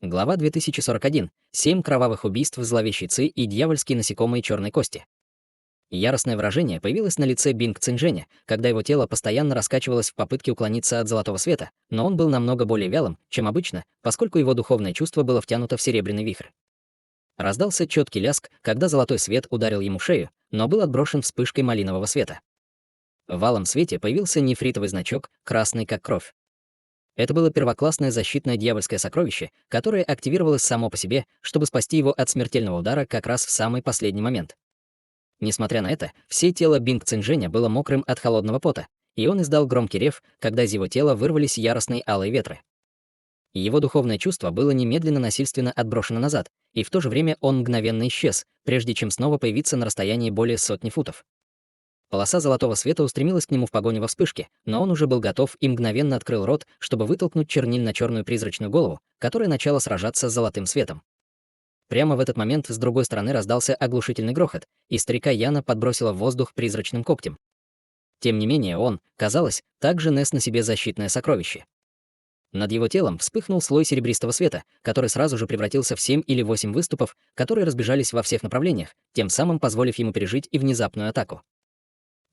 Глава 2041. 7 кровавых убийств зловещей Ци и дьявольские насекомые черной кости. Яростное выражение появилось на лице Бинг Цинжэня, когда его тело постоянно раскачивалось в попытке уклониться от золотого света, но он был намного более вялым, чем обычно, поскольку его духовное чувство было втянуто в серебряный вихрь. Раздался четкий ляск, когда золотой свет ударил ему в шею, но был отброшен вспышкой малинового света. В алом свете появился нефритовый значок, красный как кровь. Это было первоклассное защитное дьявольское сокровище, которое активировалось само по себе, чтобы спасти его от смертельного удара как раз в самый последний момент. Несмотря на это, все тело Бинг Цинжэня было мокрым от холодного пота, и он издал громкий рев, когда из его тела вырвались яростные алые ветры. Его духовное чувство было немедленно насильственно отброшено назад, и в то же время он мгновенно исчез, прежде чем снова появиться на расстоянии более сотни футов. Полоса золотого света устремилась к нему в погоне во вспышке, но он уже был готов и мгновенно открыл рот, чтобы вытолкнуть чернильно-черную призрачную голову, которая начала сражаться с золотым светом. Прямо в этот момент с другой стороны раздался оглушительный грохот, и старика Яна подбросило в воздух призрачным когтем. Тем не менее он, казалось, также нес на себе защитное сокровище. Над его телом вспыхнул слой серебристого света, который сразу же превратился в 7 или 8 выступов, которые разбежались во всех направлениях, тем самым позволив ему пережить и внезапную атаку.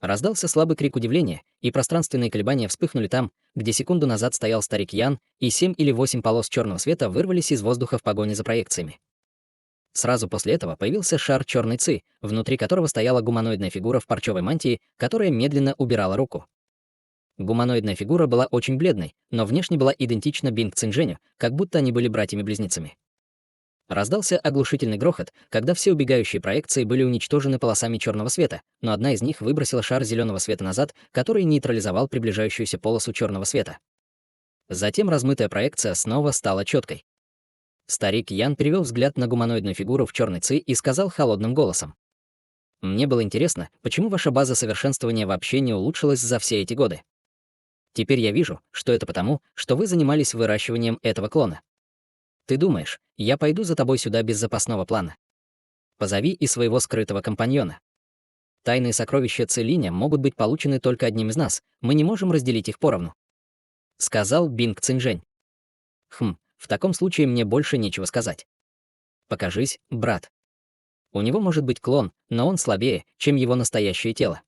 Раздался слабый крик удивления, и пространственные колебания вспыхнули там, где секунду назад стоял старик Ян, и 7 или 8 полос черного света вырвались из воздуха в погоне за проекциями. Сразу после этого появился шар черной Ци, внутри которого стояла гуманоидная фигура в парчевой мантии, которая медленно убирала руку. Гуманоидная фигура была очень бледной, но внешне была идентична Бинг Цинжэню, как будто они были братьями-близнецами. Раздался оглушительный грохот, когда все убегающие проекции были уничтожены полосами черного света, но одна из них выбросила шар зеленого света назад, который нейтрализовал приближающуюся полосу черного света. Затем размытая проекция снова стала четкой. Старик Ян перевел взгляд на гуманоидную фигуру в черной Ци и сказал холодным голосом: «Мне было интересно, почему ваша база совершенствования вообще не улучшилась за все эти годы. Теперь я вижу, что это потому, что вы занимались выращиванием этого клона. Ты думаешь, я пойду за тобой сюда без запасного плана? Позови и своего скрытого компаньона. Тайные сокровища Целиня могут быть получены только одним из нас, мы не можем разделить их поровну», — сказал Бинг Цинжэнь. В таком случае мне больше нечего сказать. Покажись, брат. У него может быть клон, но он слабее, чем его настоящее тело.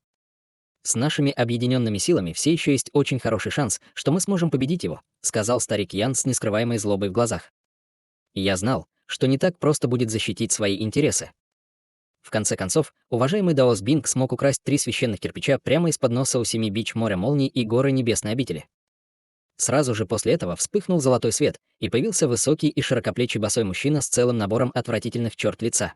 С нашими объединенными силами все еще есть очень хороший шанс, что мы сможем победить его, сказал старик Ян с нескрываемой злобой в глазах. Я знал, что не так просто будет защитить свои интересы. В конце концов, уважаемый Даос Бинг смог украсть 3 священных кирпича прямо из-под носа у 7 бич моря молний и горы небесной обители. Сразу же после этого вспыхнул золотой свет, и появился высокий и широкоплечий босой мужчина с целым набором отвратительных черт лица.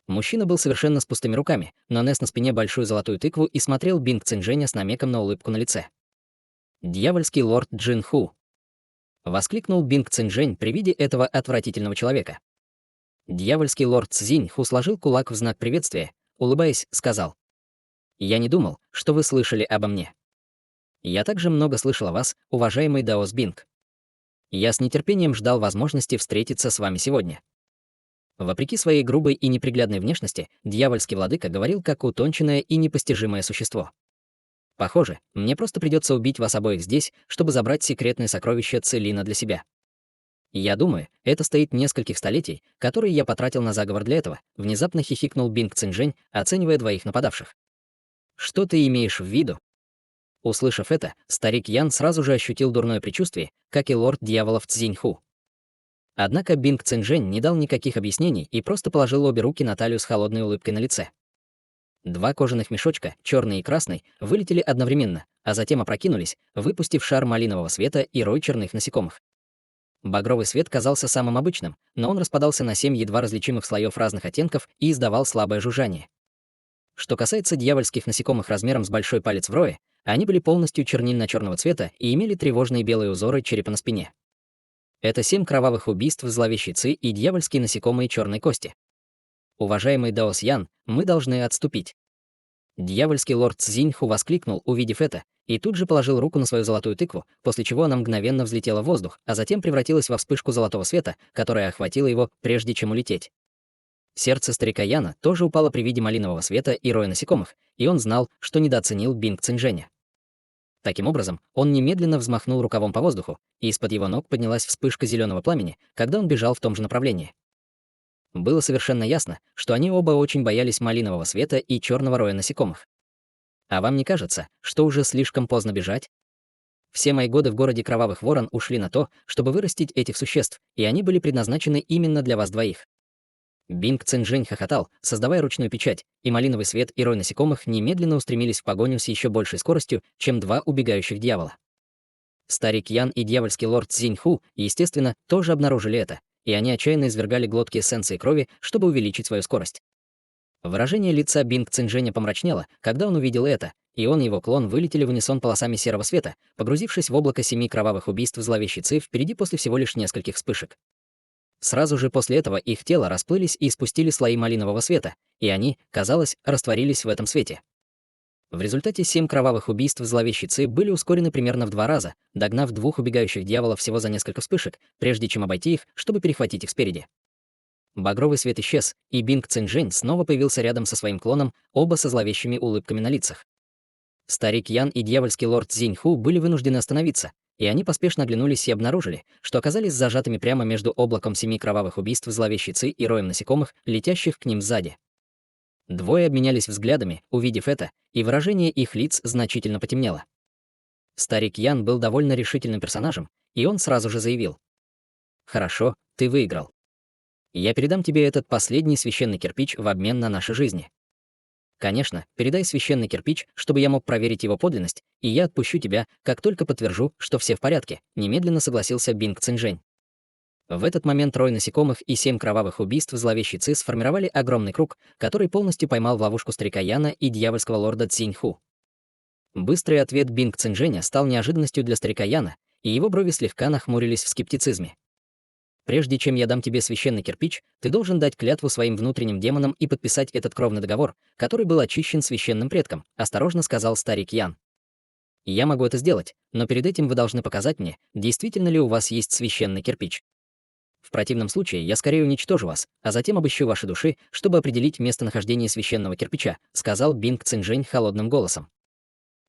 Мужчина был совершенно с пустыми руками, но нес на спине большую золотую тыкву и смотрел Бинг Цинжэня с намеком на улыбку на лице. «Дьявольский лорд Джин Ху!» — воскликнул Бинг Цинжэнь при виде этого отвратительного человека. Дьявольский лорд Цзинь Ху сложил кулак в знак приветствия, улыбаясь, сказал: «Я не думал, что вы слышали обо мне. Я также много слышал о вас, уважаемый Даос Бинг. Я с нетерпением ждал возможности встретиться с вами сегодня». Вопреки своей грубой и неприглядной внешности, дьявольский владыка говорил как утонченное и непостижимое существо. «Похоже, мне просто придется убить вас обоих здесь, чтобы забрать секретное сокровище Целина для себя. Я думаю, это стоит нескольких столетий, которые я потратил на заговор для этого», — внезапно хихикнул Бинг Цинжэнь, оценивая двоих нападавших. «Что ты имеешь в виду?» Услышав это, старик Ян сразу же ощутил дурное предчувствие, как и лорд дьяволов Цзинь Ху. Однако Бинг Цинжэнь не дал никаких объяснений и просто положил обе руки на талию с холодной улыбкой на лице. 2 кожаных мешочка, черный и красный, вылетели одновременно, а затем опрокинулись, выпустив шар малинового света и рой черных насекомых. Багровый свет казался самым обычным, но он распадался на 7 едва различимых слоев разных оттенков и издавал слабое жужжание. Что касается дьявольских насекомых размером с большой палец в рое, они были полностью чернильно-черного цвета и имели тревожные белые узоры черепа на спине. Это 7 кровавых убийств зловещей Ци и дьявольские насекомые черной кости. Уважаемый Даос Ян, мы должны отступить. Дьявольский лорд Цзиньху воскликнул, увидев это, и тут же положил руку на свою золотую тыкву, после чего она мгновенно взлетела в воздух, а затем превратилась во вспышку золотого света, которая охватила его, прежде чем улететь. Сердце старика Яна тоже упало при виде малинового света и роя насекомых, и он знал, что недооценил Бинг Цинжэня. Таким образом, он немедленно взмахнул рукавом по воздуху, и из-под его ног поднялась вспышка зеленого пламени, когда он бежал в том же направлении. Было совершенно ясно, что они оба очень боялись малинового света и черного роя насекомых. А вам не кажется, что уже слишком поздно бежать? Все мои годы в городе Кровавых Ворон ушли на то, чтобы вырастить этих существ, и они были предназначены именно для вас двоих. Бинг Цинжэнь хохотал, создавая ручную печать, и малиновый свет и рой насекомых немедленно устремились в погоню с еще большей скоростью, чем два убегающих дьявола. Старик Ян и дьявольский лорд Цзиньху, естественно, тоже обнаружили это, и они отчаянно извергали глотки эссенции крови, чтобы увеличить свою скорость. Выражение лица Бинг Цинжэня помрачнело, когда он увидел это, и он и его клон вылетели в унисон полосами серого света, погрузившись в облако 7 кровавых убийств зловещей Ци впереди после всего лишь нескольких вспышек. Сразу же после этого их тела расплылись и испустили слои малинового света, и они, казалось, растворились в этом свете. В результате 7 кровавых убийств зловещей Ци были ускорены примерно в 2 раза, догнав 2 убегающих дьяволов всего за несколько вспышек, прежде чем обойти их, чтобы перехватить их спереди. Багровый свет исчез, и Бинг Цинжэнь снова появился рядом со своим клоном, оба со зловещими улыбками на лицах. Старик Ян и дьявольский лорд Цзиньху были вынуждены остановиться, и они поспешно оглянулись и обнаружили, что оказались зажатыми прямо между облаком 7 кровавых убийств зловещей Ци и роем насекомых, летящих к ним сзади. Двое обменялись взглядами, увидев это, и выражение их лиц значительно потемнело. Старик Ян был довольно решительным персонажем, и он сразу же заявил: «Хорошо, ты выиграл. Я передам тебе этот последний священный кирпич в обмен на наши жизни. Конечно, передай священный кирпич, чтобы я мог проверить его подлинность, и я отпущу тебя, как только подтвержу, что все в порядке», — немедленно согласился Бинг Цинжэнь. В этот момент рой насекомых и 7 кровавых убийств зловещей Ци сформировали огромный круг, который полностью поймал в ловушку старика Яна и дьявольского лорда Цзиньху. Быстрый ответ Бинг Цинжэня стал неожиданностью для старика Яна, и его брови слегка нахмурились в скептицизме. «Прежде чем я дам тебе священный кирпич, ты должен дать клятву своим внутренним демонам и подписать этот кровный договор, который был очищен священным предком», — осторожно сказал старик Ян. «Я могу это сделать, но перед этим вы должны показать мне, действительно ли у вас есть священный кирпич. В противном случае я скорее уничтожу вас, а затем обыщу ваши души, чтобы определить местонахождение священного кирпича», — сказал Бинг Цинжэнь холодным голосом.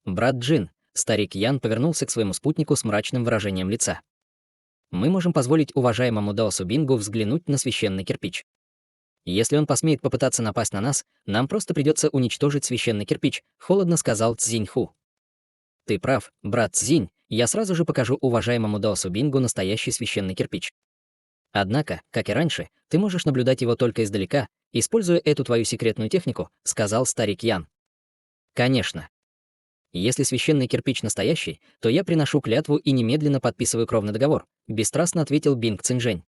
«Брат Джин», — старик Ян повернулся к своему спутнику с мрачным выражением лица. «Мы можем позволить уважаемому Даосу Бингу взглянуть на священный кирпич. Если он посмеет попытаться напасть на нас, нам просто придется уничтожить священный кирпич», — холодно сказал Цзиньху. «Ты прав, брат Цзинь, я сразу же покажу уважаемому Даосу Бингу настоящий священный кирпич. Однако, как и раньше, ты можешь наблюдать его только издалека, используя эту твою секретную технику», — сказал старик Ян. «Конечно. Если священный кирпич настоящий, то я приношу клятву и немедленно подписываю кровный договор», — бесстрастно ответил Бинг Цинжэнь.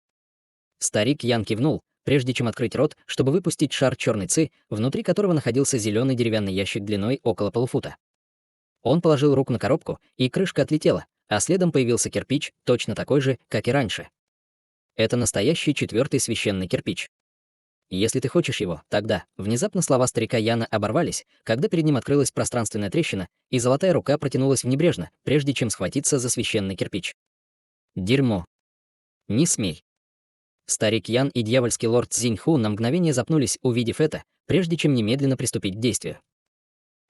Старик Ян кивнул, прежде чем открыть рот, чтобы выпустить шар черной Ци, внутри которого находился зеленый деревянный ящик длиной около полуфута. Он положил руку на коробку, и крышка отлетела, а следом появился кирпич, точно такой же, как и раньше. Это настоящий 4-й священный кирпич. Если ты хочешь его, тогда... Внезапно слова старика Яна оборвались, когда перед ним открылась пространственная трещина, и золотая рука протянулась в небрежно, прежде чем схватиться за священный кирпич. Дерьмо. Не смей. Старик Ян и дьявольский лорд Цзиньху на мгновение запнулись, увидев это, прежде чем немедленно приступить к действию.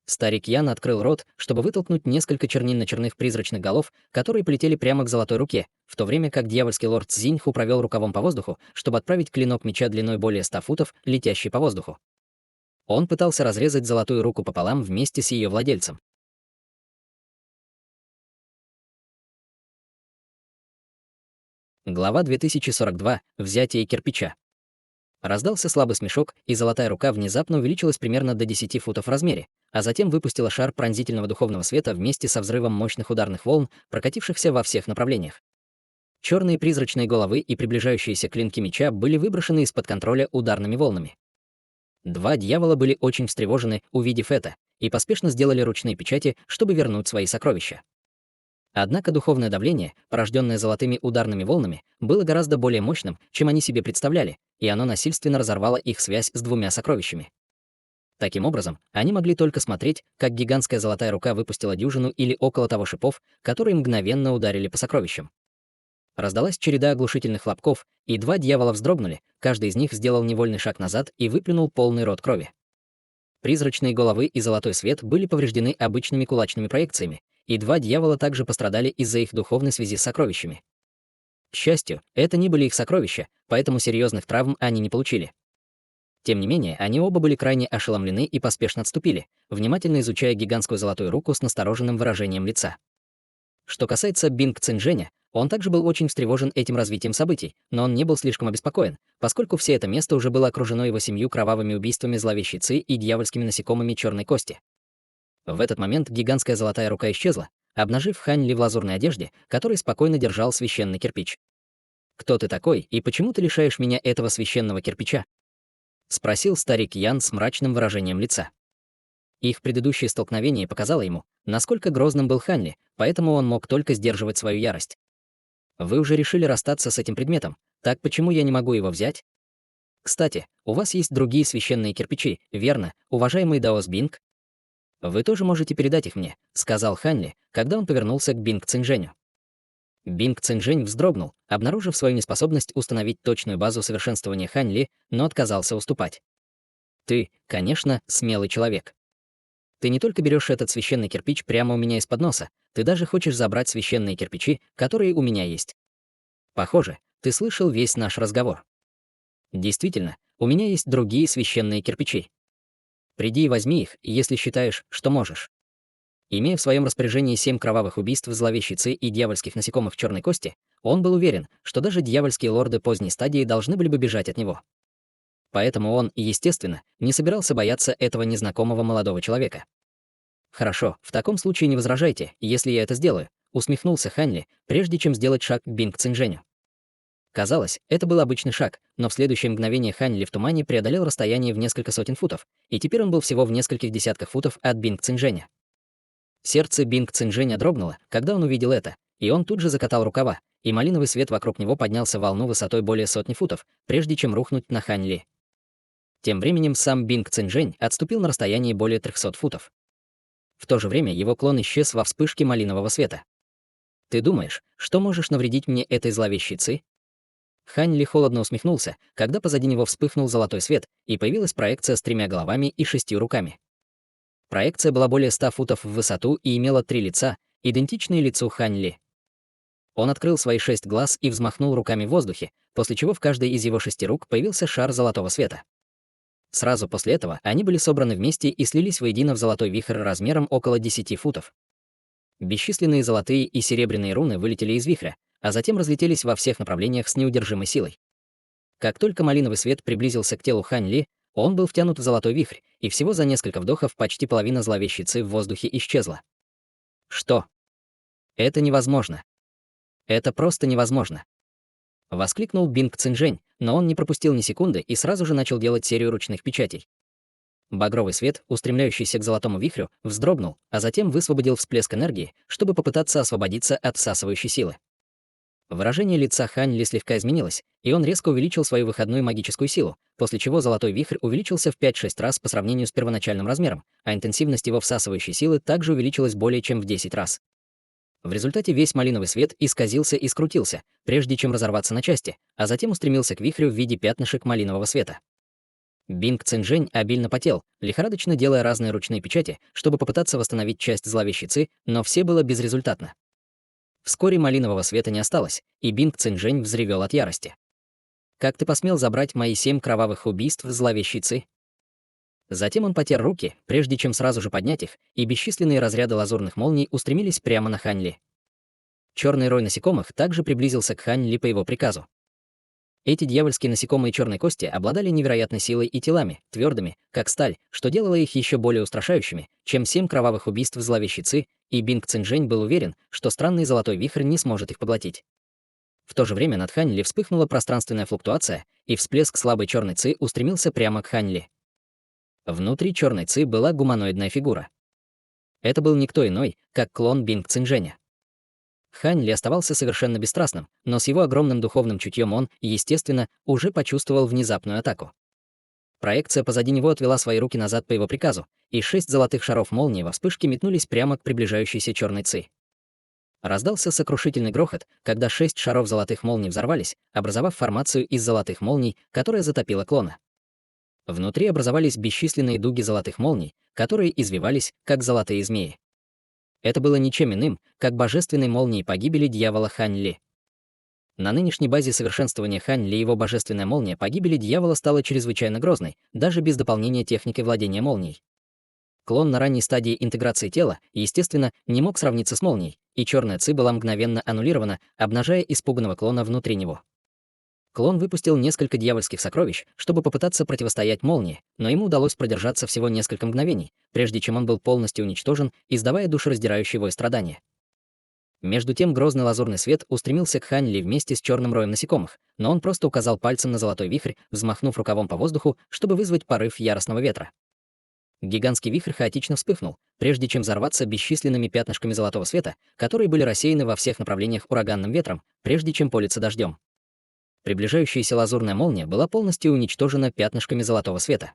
Старик Ян открыл рот, чтобы вытолкнуть несколько чернильно-черных призрачных голов, которые полетели прямо к золотой руке, в то время как дьявольский лорд Цзиньху провел рукавом по воздуху, чтобы отправить клинок меча длиной более 100 футов, летящий по воздуху. Он пытался разрезать золотую руку пополам вместе с ее владельцем. Глава 2042. Взятие кирпича. Раздался слабый смешок, и золотая рука внезапно увеличилась примерно до 10 футов в размере, а затем выпустила шар пронзительного духовного света вместе со взрывом мощных ударных волн, прокатившихся во всех направлениях. Черные призрачные головы и приближающиеся клинки меча были выброшены из-под контроля ударными волнами. Два дьявола были очень встревожены, увидев это, и поспешно сделали ручные печати, чтобы вернуть свои сокровища. Однако духовное давление, порожденное золотыми ударными волнами, было гораздо более мощным, чем они себе представляли, и оно насильственно разорвало их связь с двумя сокровищами. Таким образом, они могли только смотреть, как гигантская золотая рука выпустила дюжину или около того шипов, которые мгновенно ударили по сокровищам. Раздалась череда оглушительных хлопков, и два дьявола вздрогнули, каждый из них сделал невольный шаг назад и выплюнул полный рот крови. Призрачные головы и золотой свет были повреждены обычными кулачными проекциями, и 2 дьявола также пострадали из-за их духовной связи с сокровищами. К счастью, это не были их сокровища, поэтому серьезных травм они не получили. Тем не менее, они оба были крайне ошеломлены и поспешно отступили, внимательно изучая гигантскую золотую руку с настороженным выражением лица. Что касается Бинг Цинжэня, он также был очень встревожен этим развитием событий, но он не был слишком обеспокоен, поскольку все это место уже было окружено его 7 кровавыми убийствами зловещей Ци и дьявольскими насекомыми черной кости. В этот момент гигантская золотая рука исчезла, обнажив Хань Ли в лазурной одежде, который спокойно держал священный кирпич. «Кто ты такой, и почему ты лишаешь меня этого священного кирпича?» — спросил старик Ян с мрачным выражением лица. Их предыдущее столкновение показало ему, насколько грозным был Хань Ли, поэтому он мог только сдерживать свою ярость. «Вы уже решили расстаться с этим предметом, так почему я не могу его взять? Кстати, у вас есть другие священные кирпичи, верно, уважаемый Даос Бинг? Вы тоже можете передать их мне», — сказал Хань Ли, когда он повернулся к Бинг Цинжэню. Бинг Цинжэнь вздрогнул, обнаружив свою неспособность установить точную базу совершенствования Хань Ли, но отказался уступать. «Ты, конечно, смелый человек. Ты не только берешь этот священный кирпич прямо у меня из-под носа, ты даже хочешь забрать священные кирпичи, которые у меня есть. Похоже, ты слышал весь наш разговор. Действительно, у меня есть другие священные кирпичи. Приди и возьми их, если считаешь, что можешь». Имея в своем распоряжении 7 кровавых убийств зловещей Ци и дьявольских насекомых черной кости, он был уверен, что даже дьявольские лорды поздней стадии должны были бы бежать от него. Поэтому он, естественно, не собирался бояться этого незнакомого молодого человека. «Хорошо, в таком случае не возражайте, если я это сделаю», — усмехнулся Хань Ли, прежде чем сделать шаг к Бинг Цинжэню. Казалось, это был обычный шаг, но в следующее мгновение Хань Ли в тумане преодолел расстояние в несколько сотен футов, и теперь он был всего в нескольких десятках футов от Бинг Цинжэня. Сердце Бинг Цинжэня дрогнуло, когда он увидел это, и он тут же закатал рукава, и малиновый свет вокруг него поднялся в волну высотой более сотни футов, прежде чем рухнуть на Хань Ли. Тем временем сам Бинг Цинжэнь отступил на расстоянии более 300 футов. В то же время его клон исчез во вспышке малинового света. «Ты думаешь, что можешь навредить мне этой зловещей Ци?» Хань Ли холодно усмехнулся, когда позади него вспыхнул золотой свет, и появилась проекция с 3 головами и 6 руками. Проекция была более 100 футов в высоту и имела 3 лица, идентичные лицу Хань Ли. Он открыл свои 6 глаз и взмахнул руками в воздухе, после чего в каждой из его 6 рук появился шар золотого света. Сразу после этого они были собраны вместе и слились воедино в золотой вихрь размером около 10 футов. Бесчисленные золотые и серебряные руны вылетели из вихря, а затем разлетелись во всех направлениях с неудержимой силой. Как только малиновый свет приблизился к телу Хань Ли, он был втянут в золотой вихрь, и всего за несколько вдохов почти половина зловещей Ци в воздухе исчезла. «Что? Это невозможно. Это просто невозможно!» — воскликнул Бинг Цинжэнь, но он не пропустил ни секунды и сразу же начал делать серию ручных печатей. Багровый свет, устремляющийся к золотому вихрю, вздрогнул, а затем высвободил всплеск энергии, чтобы попытаться освободиться от всасывающей силы. Выражение лица Хань Ли слегка изменилось, и он резко увеличил свою выходную магическую силу, после чего золотой вихрь увеличился в 5-6 раз по сравнению с первоначальным размером, а интенсивность его всасывающей силы также увеличилась более чем в 10 раз. В результате весь малиновый свет исказился и скрутился, прежде чем разорваться на части, а затем устремился к вихрю в виде пятнышек малинового света. Бинг Цинжэнь обильно потел, лихорадочно делая разные ручные печати, чтобы попытаться восстановить часть зловещей Ци, но все было безрезультатно. Вскоре малинового света не осталось, и Бинг Цинжэнь взревел от ярости. «Как ты посмел забрать мои 7 кровавых убийств зловещей Ци?» Затем он потер руки, прежде чем сразу же поднять их, и бесчисленные разряды лазурных молний устремились прямо на Хань Ли. Черный рой насекомых также приблизился к Хань Ли по его приказу. Эти дьявольские насекомые черной кости обладали невероятной силой и телами, твердыми, как сталь, что делало их еще более устрашающими, чем 7 кровавых убийств зловещей Ци, и Бинг Цинжэнь был уверен, что странный золотой вихрь не сможет их поглотить. В то же время над Хань Ли вспыхнула пространственная флуктуация, и всплеск слабой черной Ци устремился прямо к Хань Ли. Внутри черной Ци была гуманоидная фигура. Это был никто иной, как клон Бинг Цинжэня. Хань Ли оставался совершенно бесстрастным, но с его огромным духовным чутьем он, естественно, уже почувствовал внезапную атаку. Проекция позади него отвела свои руки назад по его приказу, и 6 золотых шаров молнии во вспышке метнулись прямо к приближающейся черной Ци. Раздался сокрушительный грохот, когда 6 шаров золотых молний взорвались, образовав формацию из золотых молний, которая затопила клона. Внутри образовались бесчисленные дуги золотых молний, которые извивались, как золотые змеи. Это было ничем иным, как божественной молнией погибели дьявола Хань Ли. На нынешней базе совершенствования Хань Ли его божественная молния погибели дьявола стала чрезвычайно грозной, даже без дополнения техникой владения молнией. Клон на ранней стадии интеграции тела, естественно, не мог сравниться с молнией, и черная ци была мгновенно аннулирована, обнажая испуганного клона внутри него. Клон выпустил несколько дьявольских сокровищ, чтобы попытаться противостоять молнии, но ему удалось продержаться всего несколько мгновений, прежде чем он был полностью уничтожен, издавая душераздирающий вой страдания. Между тем грозный лазурный свет устремился к Хань Ли вместе с черным роем насекомых, но он просто указал пальцем на золотой вихрь, взмахнув рукавом по воздуху, чтобы вызвать порыв яростного ветра. Гигантский вихрь хаотично вспыхнул, прежде чем взорваться бесчисленными пятнышками золотого света, которые были рассеяны во всех направлениях ураганным ветром, прежде чем политься дождем. Приближающаяся лазурная молния была полностью уничтожена пятнышками золотого света.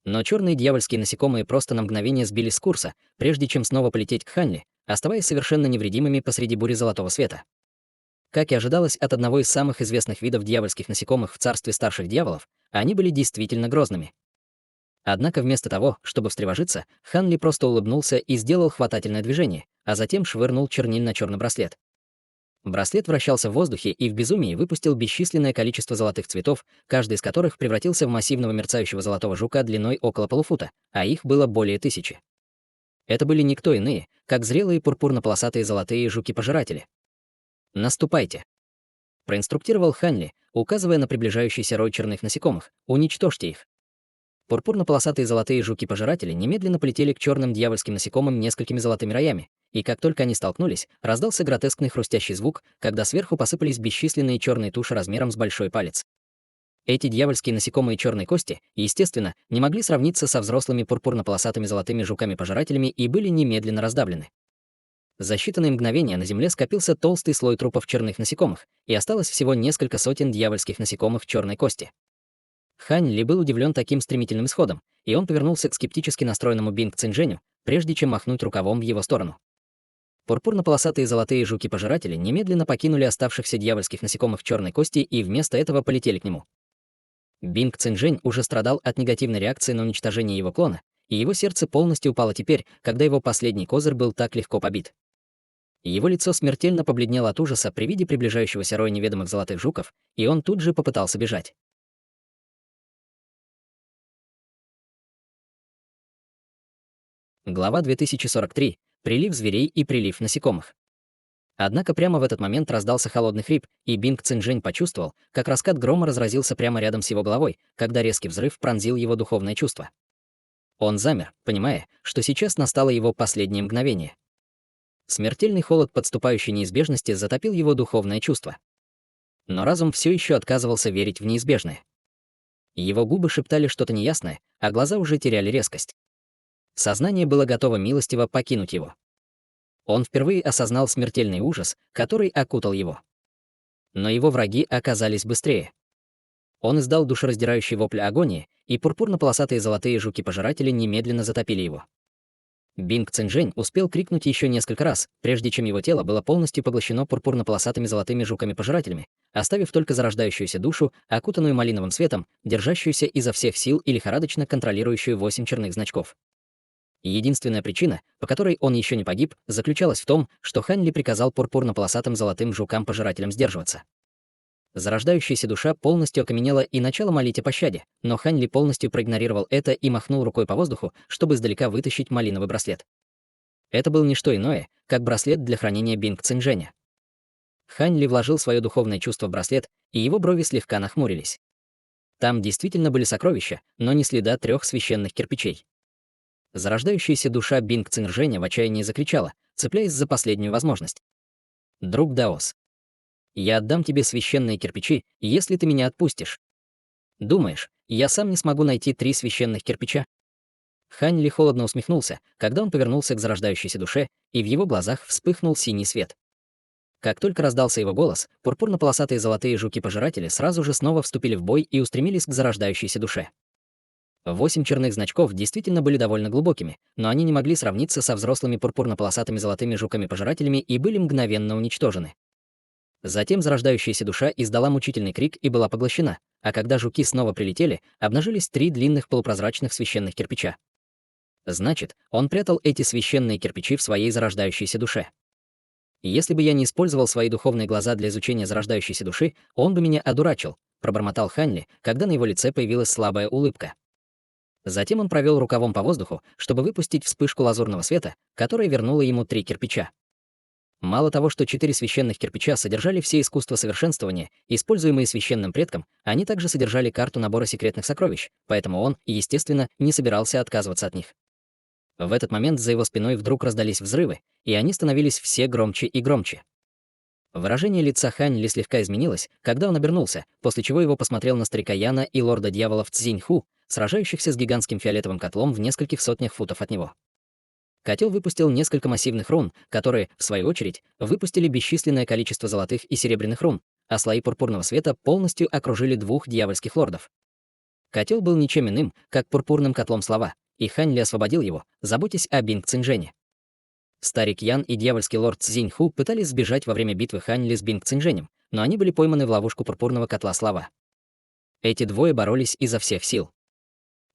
Но черные дьявольские насекомые просто на мгновение сбились с курса, прежде чем снова полететь к Ханли, оставаясь совершенно невредимыми посреди бури золотого света. Как и ожидалось от одного из самых известных видов дьявольских насекомых в царстве старших дьяволов, они были действительно грозными. Однако вместо того, чтобы встревожиться, Ханли просто улыбнулся и сделал хватательное движение, а затем швырнул чернильно-черный браслет. Браслет вращался в воздухе и в безумии выпустил бесчисленное количество золотых цветов, каждый из которых превратился в массивного мерцающего золотого жука длиной около полуфута, а их было более 1000. Это были никто иные, как зрелые пурпурно-полосатые золотые жуки-пожиратели. «Наступайте!» — проинструктировал Ханли, указывая на приближающийся рой черных насекомых. «Уничтожьте их!» Пурпурно-полосатые золотые жуки-пожиратели немедленно полетели к черным дьявольским насекомым несколькими золотыми роями, и как только они столкнулись, раздался гротескный хрустящий звук, когда сверху посыпались бесчисленные черные туши размером с большой палец. Эти дьявольские насекомые черной кости, естественно, не могли сравниться со взрослыми пурпурно-полосатыми золотыми жуками-пожирателями и были немедленно раздавлены. За считанные мгновения на земле скопился толстый слой трупов черных насекомых, и осталось всего несколько сотен дьявольских насекомых черной кости. Хань Ли был удивлен таким стремительным исходом, и он повернулся к скептически настроенному Бинг Цинжэню, прежде чем махнуть рукавом в его сторону. Пурпурно-полосатые золотые жуки-пожиратели немедленно покинули оставшихся дьявольских насекомых черной кости и вместо этого полетели к нему. Бинг Цинжэнь уже страдал от негативной реакции на уничтожение его клона, и его сердце полностью упало теперь, когда его последний козырь был так легко побит. Его лицо смертельно побледнело от ужаса при виде приближающегося роя неведомых золотых жуков, и он тут же попытался бежать. Глава 2043. Прилив зверей и прилив насекомых. Однако прямо в этот момент раздался холодный хрип, и Бинг Цинжэнь почувствовал, как раскат грома разразился прямо рядом с его головой, когда резкий взрыв пронзил его духовное чувство. Он замер, понимая, что сейчас настало его последнее мгновение. Смертельный холод подступающей неизбежности затопил его духовное чувство. Но разум все еще отказывался верить в неизбежное. Его губы шептали что-то неясное, а глаза уже теряли резкость. Сознание было готово милостиво покинуть его. Он впервые осознал смертельный ужас, который окутал его. Но его враги оказались быстрее. Он издал душераздирающий вопль агонии, и пурпурно-полосатые золотые жуки-пожиратели немедленно затопили его. Бинг Цинжэнь успел крикнуть еще несколько раз, прежде чем его тело было полностью поглощено пурпурно-полосатыми золотыми жуками-пожирателями, оставив только зарождающуюся душу, окутанную малиновым светом, держащуюся изо всех сил и лихорадочно контролирующую 8 черных значков. Единственная причина, по которой он еще не погиб, заключалась в том, что Хань Ли приказал пурпурно-полосатым золотым жукам-пожирателям сдерживаться. Зарождающаяся душа полностью окаменела и начала молить о пощаде, но Хань Ли полностью проигнорировал это и махнул рукой по воздуху, чтобы издалека вытащить малиновый браслет. Это был не что иное, как браслет для хранения Бинг Цинжэня. Хань Ли вложил свое духовное чувство в браслет, и его брови слегка нахмурились. Там действительно были сокровища, но не следа 3 священных кирпичей. Зарождающаяся душа Бинг Цинжэня в отчаянии закричала, цепляясь за последнюю возможность. «Друг Даос, я отдам тебе священные кирпичи, если ты меня отпустишь. Думаешь, я сам не смогу найти 3 священных кирпича?» Хань Ли холодно усмехнулся, когда он повернулся к зарождающейся душе, и в его глазах вспыхнул синий свет. Как только раздался его голос, пурпурно-полосатые золотые жуки-пожиратели сразу же снова вступили в бой и устремились к зарождающейся душе. 8 черных значков действительно были довольно глубокими, но они не могли сравниться со взрослыми пурпурно-полосатыми золотыми жуками-пожирателями и были мгновенно уничтожены. Затем зарождающаяся душа издала мучительный крик и была поглощена, а когда жуки снова прилетели, обнажились 3 длинных полупрозрачных священных кирпича. Значит, он прятал эти священные кирпичи в своей зарождающейся душе. Если бы я не использовал свои духовные глаза для изучения зарождающейся души, он бы меня одурачил, пробормотал Ханли, когда на его лице появилась слабая улыбка. Затем он провел рукавом по воздуху, чтобы выпустить вспышку лазурного света, которая вернула ему 3 кирпича. Мало того, что 4 священных кирпича содержали все искусства совершенствования, используемые священным предком, они также содержали карту набора секретных сокровищ, поэтому он, естественно, не собирался отказываться от них. В этот момент за его спиной вдруг раздались взрывы, и они становились все громче и громче. Выражение лица Хань Ли слегка изменилось, когда он обернулся, после чего его посмотрел на старика Яна и лорда дьяволов Цзиньху, сражающихся с гигантским фиолетовым котлом в нескольких сотнях футов от него. Котел выпустил несколько массивных рун, которые, в свою очередь, выпустили бесчисленное количество золотых и серебряных рун, а слои пурпурного света полностью окружили 2 дьявольских лордов. Котел был ничем иным, как пурпурным котлом слова, и Хань Ли освободил его, заботясь о Бинг Цинжэне. Старик Ян и дьявольский лорд Цзиньху пытались сбежать во время битвы Хань Ли с Бинг Цинжэнем, но они были пойманы в ловушку пурпурного котла слова. Эти двое боролись изо всех сил.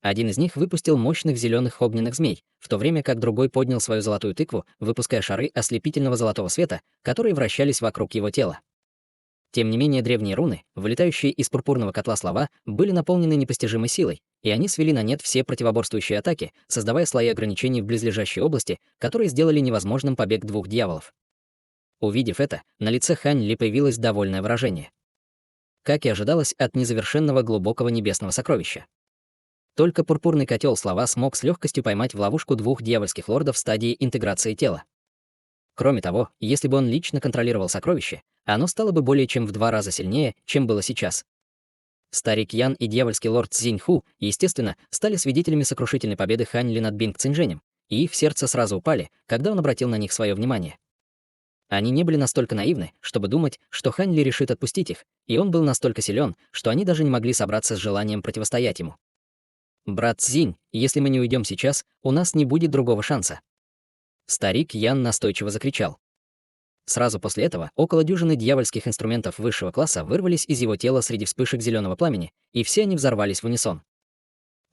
Один из них выпустил мощных зеленых огненных змей, в то время как другой поднял свою золотую тыкву, выпуская шары ослепительного золотого света, которые вращались вокруг его тела. Тем не менее, древние руны, вылетающие из пурпурного котла слова, были наполнены непостижимой силой, и они свели на нет все противоборствующие атаки, создавая слои ограничений в близлежащей области, которые сделали невозможным побег 2 дьяволов. Увидев это, на лице Хань Ли появилось довольное выражение. Как и ожидалось от незавершенного глубокого небесного сокровища. Только пурпурный котел слова смог с легкостью поймать в ловушку 2 дьявольских лордов в стадии интеграции тела. Кроме того, если бы он лично контролировал сокровище, оно стало бы более чем в 2 раза сильнее, чем было сейчас. Старик Ян и дьявольский лорд Цзиньху, естественно, стали свидетелями сокрушительной победы Хань Ли над Бинг Цинжэнем, и их сердца сразу упали, когда он обратил на них свое внимание. Они не были настолько наивны, чтобы думать, что Хань Ли решит отпустить их, и он был настолько силен, что они даже не могли собраться с желанием противостоять ему. «Брат Цзинь, если мы не уйдем сейчас, у нас не будет другого шанса». Старик Ян настойчиво закричал. Сразу после этого около дюжины дьявольских инструментов высшего класса вырвались из его тела среди вспышек зеленого пламени, и все они взорвались в унисон.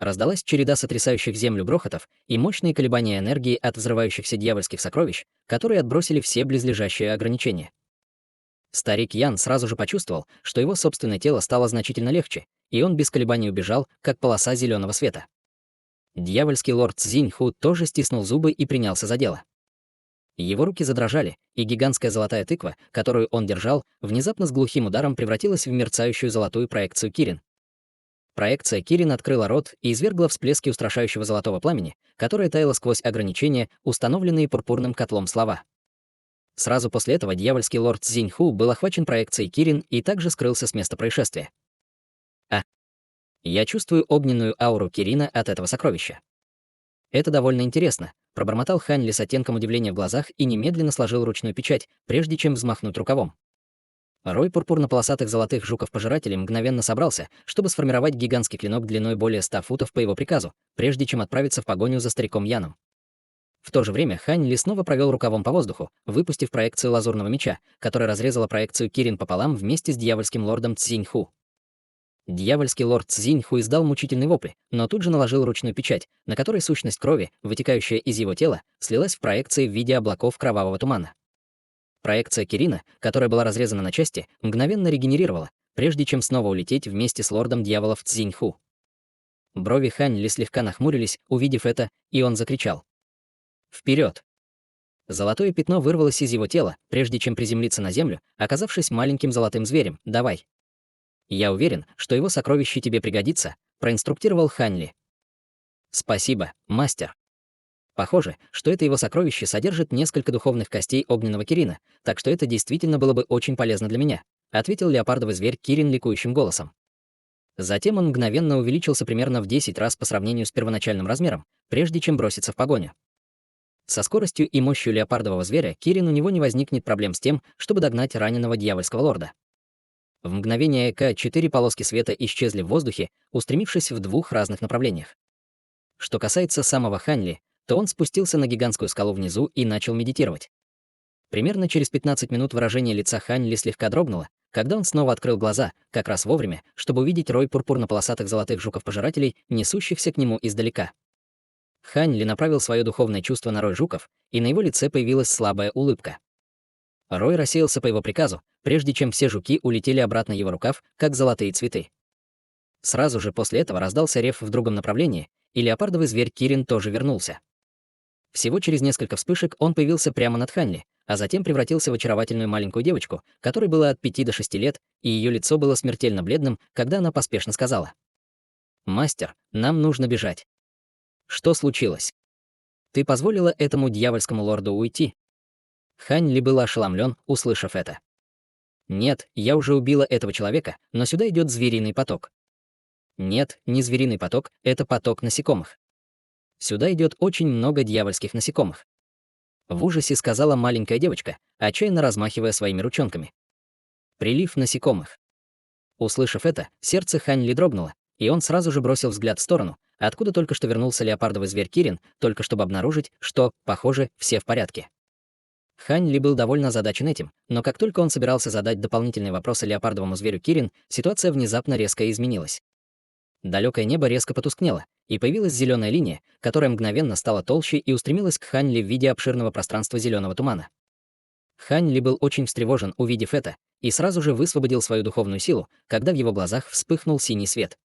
Раздалась череда сотрясающих землю грохотов и мощные колебания энергии от взрывающихся дьявольских сокровищ, которые отбросили все близлежащие ограничения. Старик Ян сразу же почувствовал, что его собственное тело стало значительно легче, и он без колебаний убежал, как полоса зеленого света. Дьявольский лорд Цзиньху тоже стиснул зубы и принялся за дело. Его руки задрожали, и гигантская золотая тыква, которую он держал, внезапно с глухим ударом превратилась в мерцающую золотую проекцию Кирин. Проекция Кирин открыла рот и извергла всплески устрашающего золотого пламени, которое таяло сквозь ограничения, установленные пурпурным котлом слова. Сразу после этого дьявольский лорд Цзиньху был охвачен проекцией Кирин и также скрылся с места происшествия. Я чувствую огненную ауру Кирина от этого сокровища. Это довольно интересно, пробормотал Хань Ли с оттенком удивления в глазах и немедленно сложил ручную печать, прежде чем взмахнуть рукавом. Рой пурпурно-полосатых золотых жуков-пожирателей мгновенно собрался, чтобы сформировать гигантский клинок длиной более 100 футов по его приказу, прежде чем отправиться в погоню за стариком Яном. В то же время Хань Ли снова провел рукавом по воздуху, выпустив проекцию лазурного меча, которая разрезала проекцию Кирин пополам вместе с дьявольским лордом Цзиньху. Дьявольский лорд Цзиньху издал мучительный вопль, но тут же наложил ручную печать, на которой сущность крови, вытекающая из его тела, слилась в проекции в виде облаков кровавого тумана. Проекция Кирина, которая была разрезана на части, мгновенно регенерировала, прежде чем снова улететь вместе с лордом дьяволов Цзиньху. Брови Хань Ли слегка нахмурились, увидев это, и он закричал. «Вперед!» Золотое пятно вырвалось из его тела, прежде чем приземлиться на землю, оказавшись маленьким золотым зверем. «Давай!» «Я уверен, что его сокровище тебе пригодится», — проинструктировал Хань Ли. «Спасибо, мастер». Похоже, что это его сокровище содержит несколько духовных костей огненного Кирина, так что это действительно было бы очень полезно для меня, ответил леопардовый зверь Кирин ликующим голосом. Затем он мгновенно увеличился примерно в 10 раз по сравнению с первоначальным размером, прежде чем броситься в погоню. Со скоростью и мощью леопардового зверя Кирин у него не возникнет проблем с тем, чтобы догнать раненого дьявольского лорда. В мгновение ока 4 полоски света исчезли в воздухе, устремившись в 2 разных направлениях. Что касается самого Хань Ли, то он спустился на гигантскую скалу внизу и начал медитировать. Примерно через 15 минут выражение лица Хань Ли слегка дрогнуло, когда он снова открыл глаза, как раз вовремя, чтобы увидеть рой пурпурно-полосатых золотых жуков-пожирателей, несущихся к нему издалека. Хань Ли направил свое духовное чувство на рой жуков, и на его лице появилась слабая улыбка. Рой рассеялся по его приказу, прежде чем все жуки улетели обратно в его рукав, как золотые цветы. Сразу же после этого раздался рев в другом направлении, и леопардовый зверь Кирин тоже вернулся. Всего через несколько вспышек он появился прямо над Ханли, а затем превратился в очаровательную маленькую девочку, которой было от 5 до 6 лет, и ее лицо было смертельно бледным, когда она поспешно сказала: «Мастер, нам нужно бежать». «Что случилось? Ты позволила этому дьявольскому лорду уйти?» Хань Ли был ошеломлен, услышав это. «Нет, я уже убила этого человека, но сюда идет звериный поток». «Нет, не звериный поток, это поток насекомых. Сюда идет очень много дьявольских насекомых». В ужасе сказала маленькая девочка, отчаянно размахивая своими ручонками. «Прилив насекомых». Услышав это, сердце Хань Ли дрогнуло, и он сразу же бросил взгляд в сторону, откуда только что вернулся леопардовый зверь Кирин, только чтобы обнаружить, что, похоже, все в порядке. Хань Ли был довольно озадачен этим, но как только он собирался задать дополнительные вопросы леопардовому зверю Кирин, ситуация внезапно резко изменилась. Далекое небо резко потускнело, и появилась зеленая линия, которая мгновенно стала толще и устремилась к Хань Ли в виде обширного пространства зеленого тумана. Хань Ли был очень встревожен, увидев это, и сразу же высвободил свою духовную силу, когда в его глазах вспыхнул синий свет.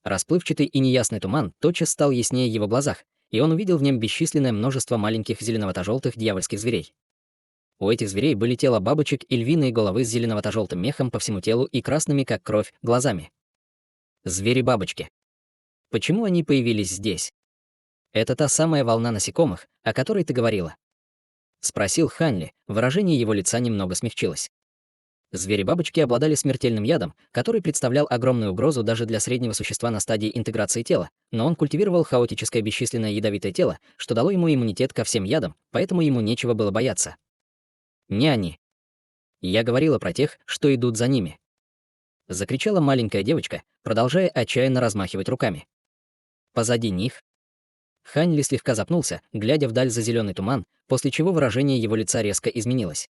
Расплывчатый и неясный туман тотчас стал яснее в его глазах, и он увидел в нем бесчисленное множество маленьких зеленовато-желтых дьявольских зверей. У этих зверей были тела бабочек и львиные головы с зеленовато-желтым мехом по всему телу и красными, как кровь, глазами. Звери-бабочки. Почему они появились здесь? Это та самая волна насекомых, о которой ты говорила? Спросил Ханли, выражение его лица немного смягчилось. Звери-бабочки обладали смертельным ядом, который представлял огромную угрозу даже для среднего существа на стадии интеграции тела, но он культивировал хаотическое бесчисленное ядовитое тело, что дало ему иммунитет ко всем ядам, поэтому ему нечего было бояться. Не они. Я говорила про тех, что идут за ними. Закричала маленькая девочка, продолжая отчаянно размахивать руками. Позади них. Хань Ли слегка запнулся, глядя вдаль за зеленый туман, после чего выражение его лица резко изменилось.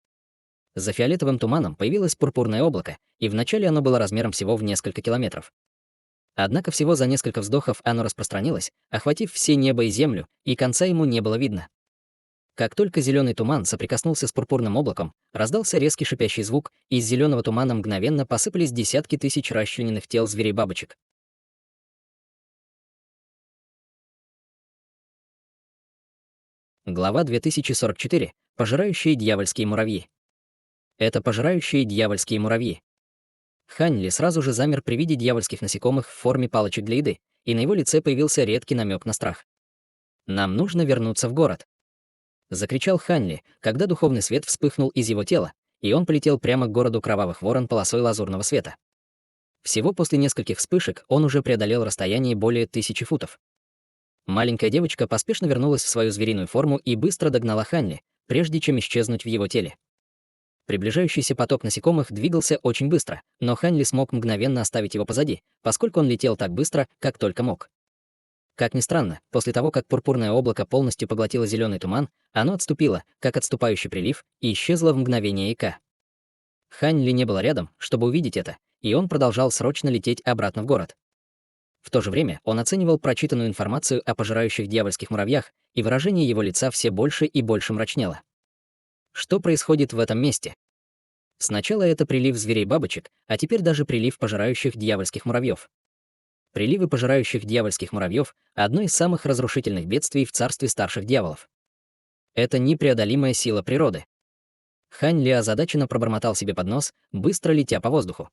За фиолетовым туманом появилось пурпурное облако, и вначале оно было размером всего в несколько километров. Однако всего за несколько вздохов оно распространилось, охватив все небо и землю, и конца ему не было видно. Как только зеленый туман соприкоснулся с пурпурным облаком, раздался резкий шипящий звук, и из зеленого тумана мгновенно посыпались десятки тысяч расчлененных тел зверей-бабочек. Глава 2044. Пожирающие дьявольские муравьи. Это пожирающие дьявольские муравьи. Хань Ли сразу же замер при виде дьявольских насекомых в форме палочек для еды, и на его лице появился редкий намек на страх. «Нам нужно вернуться в город», — закричал Хань Ли, когда духовный свет вспыхнул из его тела, и он полетел прямо к городу Кровавых Ворон полосой лазурного света. Всего после нескольких вспышек он уже преодолел расстояние более 1000 футов. Маленькая девочка поспешно вернулась в свою звериную форму и быстро догнала Хань Ли, прежде чем исчезнуть в его теле. Приближающийся поток насекомых двигался очень быстро, но Хань Ли смог мгновенно оставить его позади, поскольку он летел так быстро, как только мог. Как ни странно, после того, как пурпурное облако полностью поглотило зеленый туман, оно отступило, как отступающий прилив, и исчезло в мгновение ока. Хань Ли не было рядом, чтобы увидеть это, и он продолжал срочно лететь обратно в город. В то же время он оценивал прочитанную информацию о пожирающих дьявольских муравьях, и выражение его лица все больше и больше мрачнело. Что происходит в этом месте? Сначала это прилив зверей-бабочек, а теперь даже прилив пожирающих дьявольских муравьев. Приливы пожирающих дьявольских муравьев — одно из самых разрушительных бедствий в царстве старших дьяволов. Это непреодолимая сила природы. Хань Ли озадаченно пробормотал себе под нос, быстро летя по воздуху.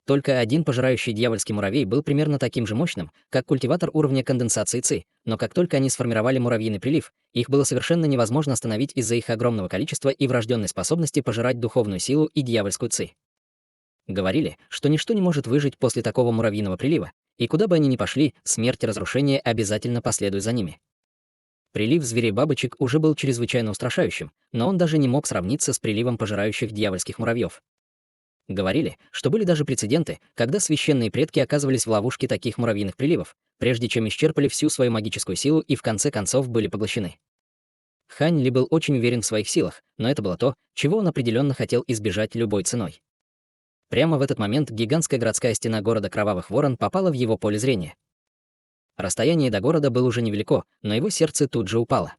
Только один пожирающий дьявольский муравей был примерно таким же мощным, как культиватор уровня конденсации ЦИ, но как только они сформировали муравьиный прилив, их было совершенно невозможно остановить из-за их огромного количества и врожденной способности пожирать духовную силу и дьявольскую ЦИ. Говорили, что ничто не может выжить после такого муравьиного прилива, и куда бы они ни пошли, смерть и разрушение обязательно последуют за ними. Прилив зверей-бабочек уже был чрезвычайно устрашающим, но он даже не мог сравниться с приливом пожирающих дьявольских муравьев. Говорили, что были даже прецеденты, когда священные предки оказывались в ловушке таких муравьиных приливов, прежде чем исчерпали всю свою магическую силу и в конце концов были поглощены. Хань Ли был очень уверен в своих силах, но это было то, чего он определенно хотел избежать любой ценой. Прямо в этот момент гигантская городская стена города Кровавых Ворон попала в его поле зрения. Расстояние до города было уже невелико, но его сердце тут же упало.